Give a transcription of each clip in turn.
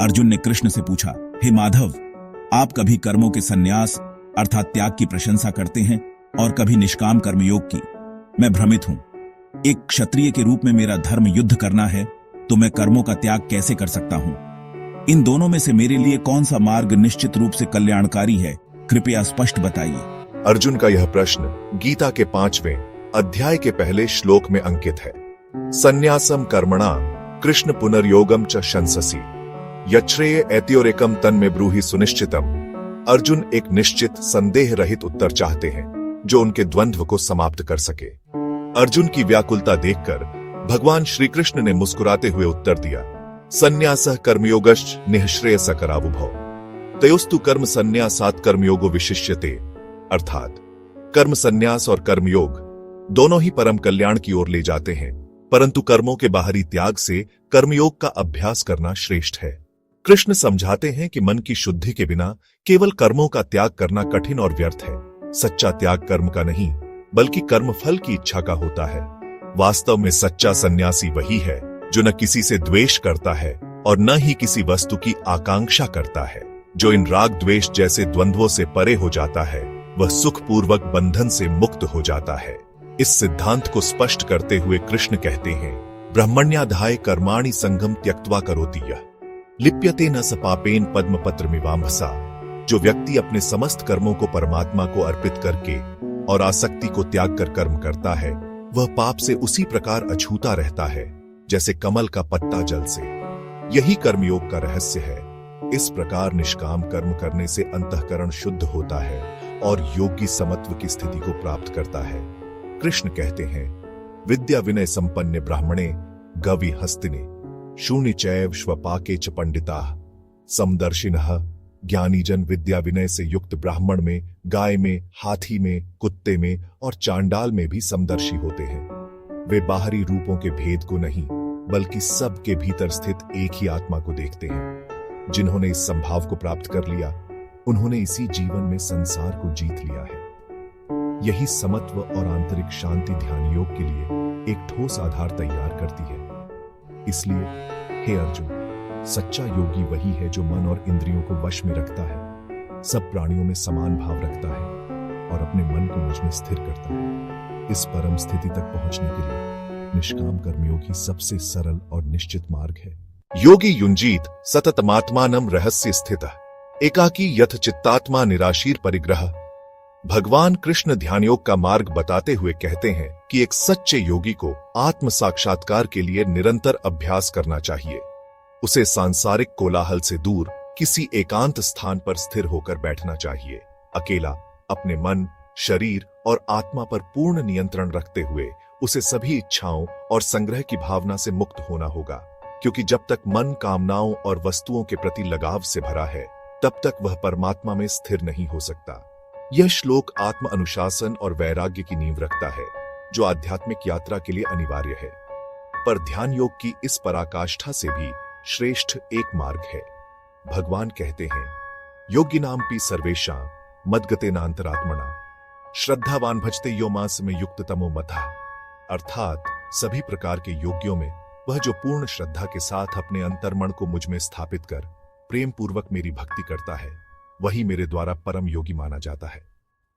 अर्जुन ने कृष्ण से पूछा, हे माधव, आप कभी कर्मों के संन्यास अर्थात त्याग की प्रशंसा करते हैं और कभी निष्काम कर्मयोग की। मैं भ्रमित हूं। एक क्षत्रिय के रूप में मेरा धर्म युद्ध करना है, तो मैं कर्मों का त्याग कैसे कर सकता हूं? इन दोनों में से मेरे लिए कौन सा मार्ग निश्चित रूप से कल्याणकारी है? कृपया स्पष्ट बताइए। अर्जुन का यह प्रश्न गीता के 5वें अध्याय के पहले श्लोक में अंकित है। संन्यासम कर्मणा कृष्ण पुनर्योगम च शंससि यच्छ्रेय एत्योरेकम तन्मे ब्रूहि सुनिश्चितम। अर्जुन एक निश्चित संदेह रहित उत्तर चाहते हैं जो उनके द्वंद्व को समाप्त कर सके। अर्जुन की व्याकुलता देखकर भगवान श्री कृष्ण ने मुस्कुराते हुए उत्तर दिया, संन्यासः कर्मयोगश्च निःश्रेयसकरावुभौ तयोस्तु कर्म संन्यासात् कर्मयोगो विशिष्यते। अर्थात कर्म संन्यास और कर्मयोग दोनों ही परम कल्याण की ओर ले जाते हैं, परंतु कर्मों के बाहरी त्याग से कर्मयोग का अभ्यास करना श्रेष्ठ है। कृष्ण समझाते हैं कि मन की शुद्धि के बिना केवल कर्मों का त्याग करना कठिन और व्यर्थ है। सच्चा त्याग कर्म का नहीं, बल्कि कर्म फल की इच्छा का होता है। वास्तव में सच्चा सन्यासी वही है जो न किसी से द्वेष करता है और न ही किसी वस्तु की आकांक्षा करता है। जो इन राग द्वेष जैसे द्वंद्वों से परे हो जाता है, वह सुखपूर्वक बंधन से मुक्त हो जाता है। इस सिद्धांत को स्पष्ट करते हुए कृष्ण कहते हैं, ब्रह्मण्याधाय कर्माणि संगम त्यक्त्वा करोति यः लिप्यते न स पापेन पद्मपत्रमिवाम्भसा। जो व्यक्ति अपने समस्त कर्मों को परमात्मा को अर्पित करके और आसक्ति को त्याग कर कर्म करता है, वह पाप से उसी प्रकार अछूता रहता है जैसे कमल का पत्ता जल से। यही कर्मयोग का रहस्य है। इस प्रकार निष्काम कर्म करने से अंतःकरण शुद्ध होता है और योगी समत्व की स्थिति को प्राप्त करता है। कृष्ण कहते हैं, विद्या विनय संपन्ने ब्राह्मणे गवि हस्तिने शून्य चैव श्वपाके च पंडिताः समदर्शिनः। ज्ञानी जन विद्या विनय से युक्त ब्राह्मण में, गाय में, हाथी में, कुत्ते में और चांडाल में भी समदर्शी होते हैं। वे बाहरी रूपों के भेद को नहीं, बल्कि सब के भीतर स्थित एक ही आत्मा को देखते हैं। जिन्होंने इस संभाव को प्राप्त कर लिया, उन्होंने इसी जीवन में संसार को जीत लिया है। यही समत्व और आंतरिक शांति ध्यान योग के लिए एक ठोस आधार तैयार करती है। इसलिए हे अर्जुन, सच्चा योगी वही है जो मन और इंद्रियों को वश में रखता है, सब प्राणियों में समान भाव रखता है और अपने मन को मुझ में स्थिर करता है। इस परम स्थिति तक पहुंचने के लिए निष्काम कर्मयोग ही सबसे सरल और निश्चित मार्ग है। योगी युंजीत सततमात्मानं रहस्य स्थितः एकाकी यथ चित्तात्मा निराशीर परिग्रह। भगवान कृष्ण ध्यानयोग का मार्ग बताते हुए कहते हैं कि एक सच्चे योगी को आत्म साक्षात्कार के लिए निरंतर अभ्यास करना चाहिए। उसे सांसारिक कोलाहल से दूर किसी एकांत स्थान पर स्थिर होकर बैठना चाहिए। अकेला अपने मन, शरीर और आत्मा पर पूर्ण नियंत्रण रखते हुए उसे सभी इच्छाओं और संग्रह की भावना से मुक्त होना होगा, क्योंकि जब तक मन कामनाओं और वस्तुओं के प्रति लगाव से भरा है, तब तक वह परमात्मा में स्थिर नहीं हो सकता। यह श्लोक आत्म अनुशासन और वैराग्य की नींव रखता है, जो आध्यात्मिक यात्रा के लिए अनिवार्य है। पर ध्यान योग की इस पराकाष्ठा से भी श्रेष्ठ एक मार्ग है। भगवान कहते हैं, योगिनामपि सर्वेषां मद्गतेनांतरात्मना श्रद्धावान भजते यो मास में युक्त तमो मथा। अर्थात सभी प्रकार के योगियों में वह जो पूर्ण श्रद्धा के साथ अपने अंतर्मन को मुझ में स्थापित कर प्रेम पूर्वक मेरी भक्ति करता है, वही मेरे द्वारा परम योगी माना जाता है।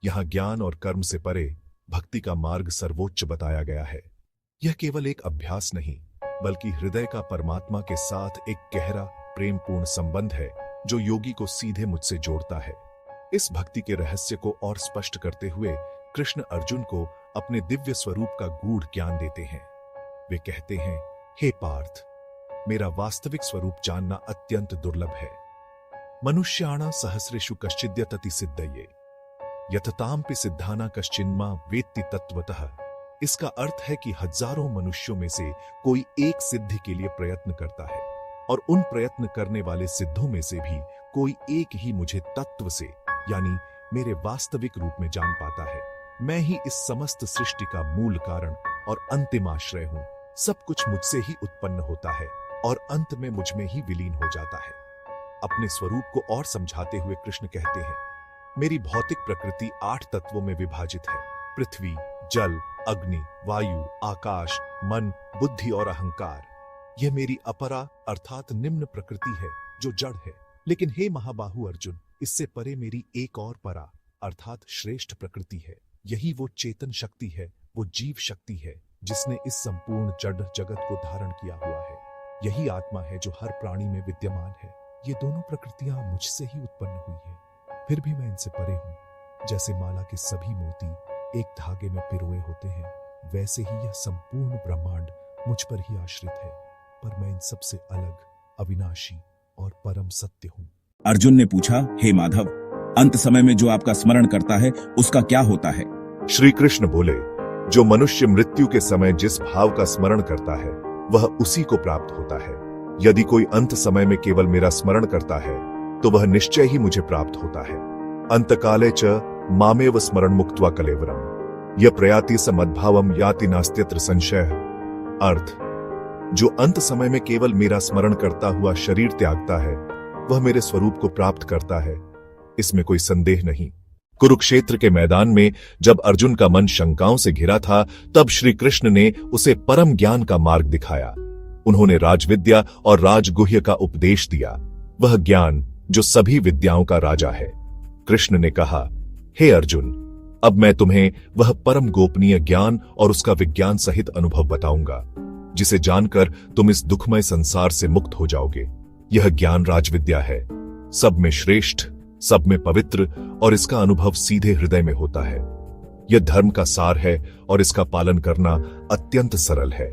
यहां ज्ञान और कर्म से परे भक्ति का मार्ग सर्वोच्च बताया गया है। यह केवल एक अभ्यास नहीं, बल्कि हृदय का परमात्मा के साथ एक गहरा प्रेमपूर्ण संबंध है जो योगी को सीधे मुझसे जोड़ता है। इस भक्ति के रहस्य को और स्पष्ट करते हुए कृष्ण अर्जुन को अपने दिव्य स्वरूप का गूढ़ ज्ञान देते हैं। वे कहते हैं, हे पार्थ, मेरा वास्तविक स्वरूप जानना अत्यंत दुर्लभ है। मनुष्याणा सहस्रेषु कश्चिद्यतति सिद्धये यततामपि सिद्धाना कश्चिन्मा वेत्ति तत्वतः। इसका अर्थ है कि हजारों मनुष्यों में से कोई एक सिद्धि के लिए प्रयत्न करता है, और उन प्रयत्न करने वाले सिद्धों में से भी कोई एक ही मुझे तत्व से, यानी मेरे वास्तविक रूप में जान पाता है। मैं ही इस समस्त सृष्टि का मूल कारण और अंतिम आश्रय हूं। सब कुछ मुझसे ही उत्पन्न होता है और अंत में मुझ में ही विलीन हो जाता है। अपने स्वरूप को और समझाते हुए कृष्ण कहते हैं, मेरी भौतिक प्रकृति 8 तत्वों में विभाजित है। पृथ्वी, जल, अग्नि, वायु, आकाश, मन, बुद्धि और अहंकार। यह मेरी अपरा अर्थात निम्न प्रकृति है जो जड़ है। लेकिन हे महाबाहु अर्जुन, इससे परे मेरी एक और परा अर्थात श्रेष्ठ प्रकृति है। यही वो चेतन शक्ति है, वो जीव शक्ति है जिसने इस संपूर्ण जड़ जगत को धारण किया हुआ है। यही आत्मा है जो हर प्राणी में विद्यमान है। ये दोनों प्रकृतियां मुझसे ही उत्पन्न हुई है, फिर भी मैं इनसे परे हूं। जैसे माला के सभी मोती एक धागे में पिरोए होते हैं, वैसे ही यह संपूर्ण ब्रह्मांड मुझ पर ही आश्रित है, पर मैं इन सबसे अलग, अविनाशी और परम सत्य हूं। अर्जुन ने पूछा, हे माधव, अंत समय में जो आपका स्मरण करता है उसका क्या होता है? श्री कृष्ण बोले, जो मनुष्य मृत्यु के समय जिस भाव का स्मरण करता है वह उसी को प्राप्त होता है। यदि कोई अंत समय में केवल मेरा स्मरण करता है तो वह निश्चय ही मुझे प्राप्त होता है। अंतकाले च मामेव स्मरण मुक्त्वा कलेवरम यह प्रयाति स मद्भावम याति नास्त्यत्र संशय। अर्थ, जो अंत समय में केवल मेरा स्मरण करता हुआ शरीर त्यागता है वह मेरे स्वरूप को प्राप्त करता है, इसमें कोई संदेह नहीं। कुरुक्षेत्र के मैदान में जब अर्जुन का मन शंकाओं से घिरा था, तब श्री कृष्ण ने उसे परम ज्ञान का मार्ग दिखाया। उन्होंने राजविद्या और राजगुह्य का उपदेश दिया, वह ज्ञान जो सभी विद्याओं का राजा है। कृष्ण ने कहा, हे अर्जुन, अब मैं तुम्हें वह परम गोपनीय ज्ञान और उसका विज्ञान सहित अनुभव बताऊंगा, जिसे जानकर तुम इस दुखमय संसार से मुक्त हो जाओगे। यह ज्ञान राजविद्या है, सब में श्रेष्ठ, सब में पवित्र, और इसका अनुभव सीधे हृदय में होता है। यह धर्म का सार है और इसका पालन करना अत्यंत सरल है।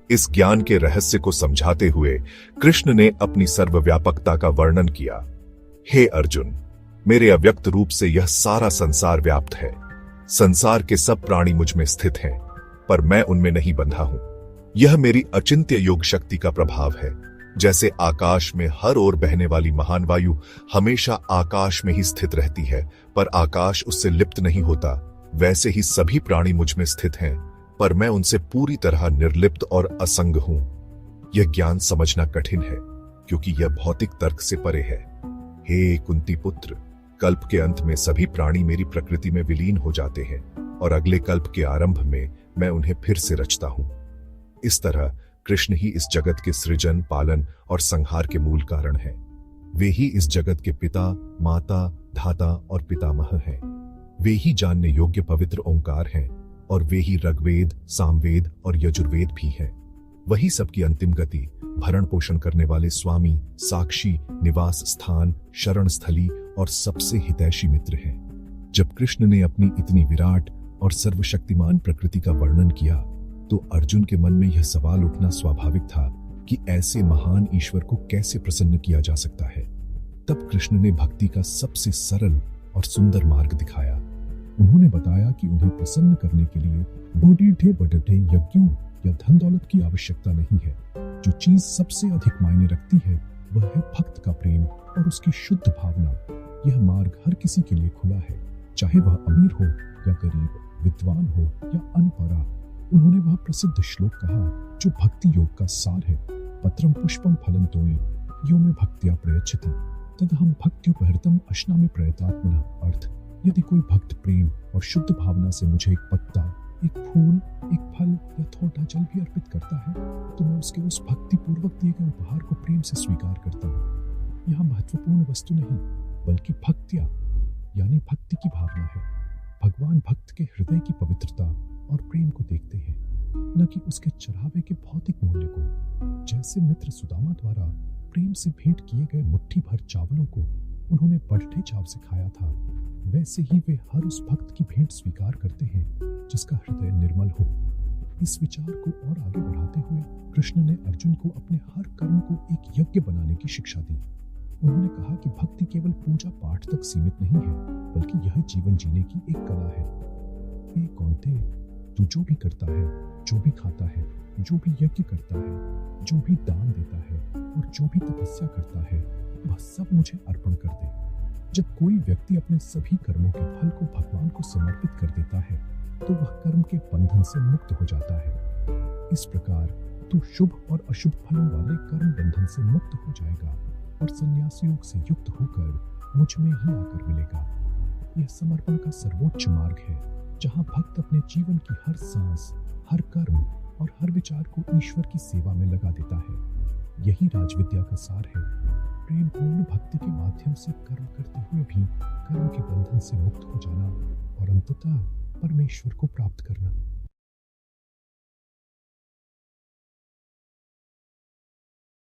इस ज्ञान के रहस्य को समझाते हुए कृष्ण ने अपनी सर्वव्यापकता का वर्णन किया। हे अर्जुन, मेरे अव्यक्त रूप से यह सारा संसार व्याप्त है। संसार के सब प्राणी मुझ में स्थित हैं, पर मैं उनमें नहीं बंधा हूं। यह मेरी अचिंत्य योग शक्ति का प्रभाव है। जैसे आकाश में हर ओर बहने वाली महान वायु हमेशा आकाश में ही स्थित रहती है, पर आकाश उससे लिप्त नहीं होता, वैसे ही सभी प्राणी मुझ में स्थित हैं, पर मैं उनसे पूरी तरह निर्लिप्त और असंग हूं। यह ज्ञान समझना कठिन है, क्योंकि यह भौतिक तर्क से परे है। हे कुंती पुत्र, कल्प के अंत में सभी प्राणी मेरी प्रकृति में विलीन हो जाते हैं, और अगले कल्प के आरंभ में मैं उन्हें फिर से रचता हूं। इस तरह कृष्ण ही इस जगत के सृजन, पालन और संहार के मूल कारण हैं। वे ही इस जगत के पिता, माता, धाता और पितामह हैं। वे ही जानने योग्य पवित्र ओंकार हैं, और वे ही ऋग्वेद, सामवेद और यजुर्वेद भी हैं। वही सबकी अंतिम गति, भरण पोषण करने वाले स्वामी, साक्षी, निवास स्थान, शरण स्थली और सबसे हितैषी मित्र हैं। जब कृष्ण ने अपनी इतनी विराट और सर्वशक्तिमान प्रकृति का वर्णन किया, तो अर्जुन के मन में यह सवाल उठना स्वाभाविक था कि ऐसे महान ईश्वर को कैसे प्रसन्न किया जा सकता है। तब कृष्ण ने भक्ति का सबसे सरल और सुंदर मार्ग दिखाया। उन्होंने बताया कि उन्हें प्रसन्न करने के लिए बूढ़े बड़े यज्ञों या धन दौलत की आवश्यकता नहीं है। जो चीज सबसे अधिक मायने रखती है वह है भक्त का प्रेम और उसकी शुद्ध भावना। यह मार्ग हर किसी के लिए खुला है, चाहे वह अमीर हो या गरीब, विद्वान हो या अनपढ़ा। उन्होंने वह प्रसिद्ध श्लोक कहा जो भक्ति योग का सार है, पत्रम पुष्पम फलम तोये यो में भक्त्या प्रयच्छति तदहम भक्त्युपहृतम अश्नामि प्रयतात्मनः। अर्थ, यदि कोई भक्त प्रेम और शुद्ध भावना से मुझे एक पत्ता, एक फूल, एक फल या थोड़ा जल भी अर्पित करता है, तो मैं उसके उस भक्ति पूर्वक दिए गए उपहार को प्रेम से स्वीकार करता हूँ। यहाँ महत्वपूर्ण वस्तु नहीं, बल्कि भक्त्या यानी भक्ति की भावना है। भगवान भक्त के हृदय की पवित्रता और प्रेम को देखते हैं, न कि उसके चढ़ावे के भौतिक मूल्य को। जैसे मित्र सुदामा द्वारा प्रेम से भेंट किए गए मुट्ठी भर चावलों को उन्होंने बढ़ते चाव से खाया था, वैसे ही वे हर उस भक्त की भेंट स्वीकार करते हैं जिसका हृदय निर्मल हो। इस विचार को और आगे बढ़ाते हुए कृष्ण ने अर्जुन को अपने हर कर्म को एक यज्ञ बनाने की शिक्षा दी। उन्होंने कहा कि भक्ति केवल पूजा पाठ तक सीमित नहीं है, बल्कि यह जीवन जीने की एक कला है। हे कौन्तेय, तू जो भी करता है, जो भी खाता है, जो भी यज्ञ करता है, जो भी दान देता है और जो भी तपस्या करता है, वह सब मुझे अर्पण कर दे। जब कोई व्यक्ति अपने सभी कर्मों के फल को भगवान को समर्पित कर देता है, तो वह कर्म के बंधन से मुक्त हो जाता है। इस प्रकार तू शुभ और अशुभ फलों वाले कर्म बंधन से मुक्त हो जाएगा और संन्यास योग से युक्त होकर मुझ में ही आकर मिलेगा। यह समर्पण का सर्वोच्च मार्ग है, जहाँ भक्त अपने जीवन की हर सांस, हर कर्म और हर विचार को ईश्वर की सेवा में लगा देता है। यही राजविद्या का सार है। प्रेमपूर्ण भक्ति के माध्यम से कर्म करते हुए भी कर्म के बंधन से मुक्त हो जाना और अंततः परमेश्वर को प्राप्त करना।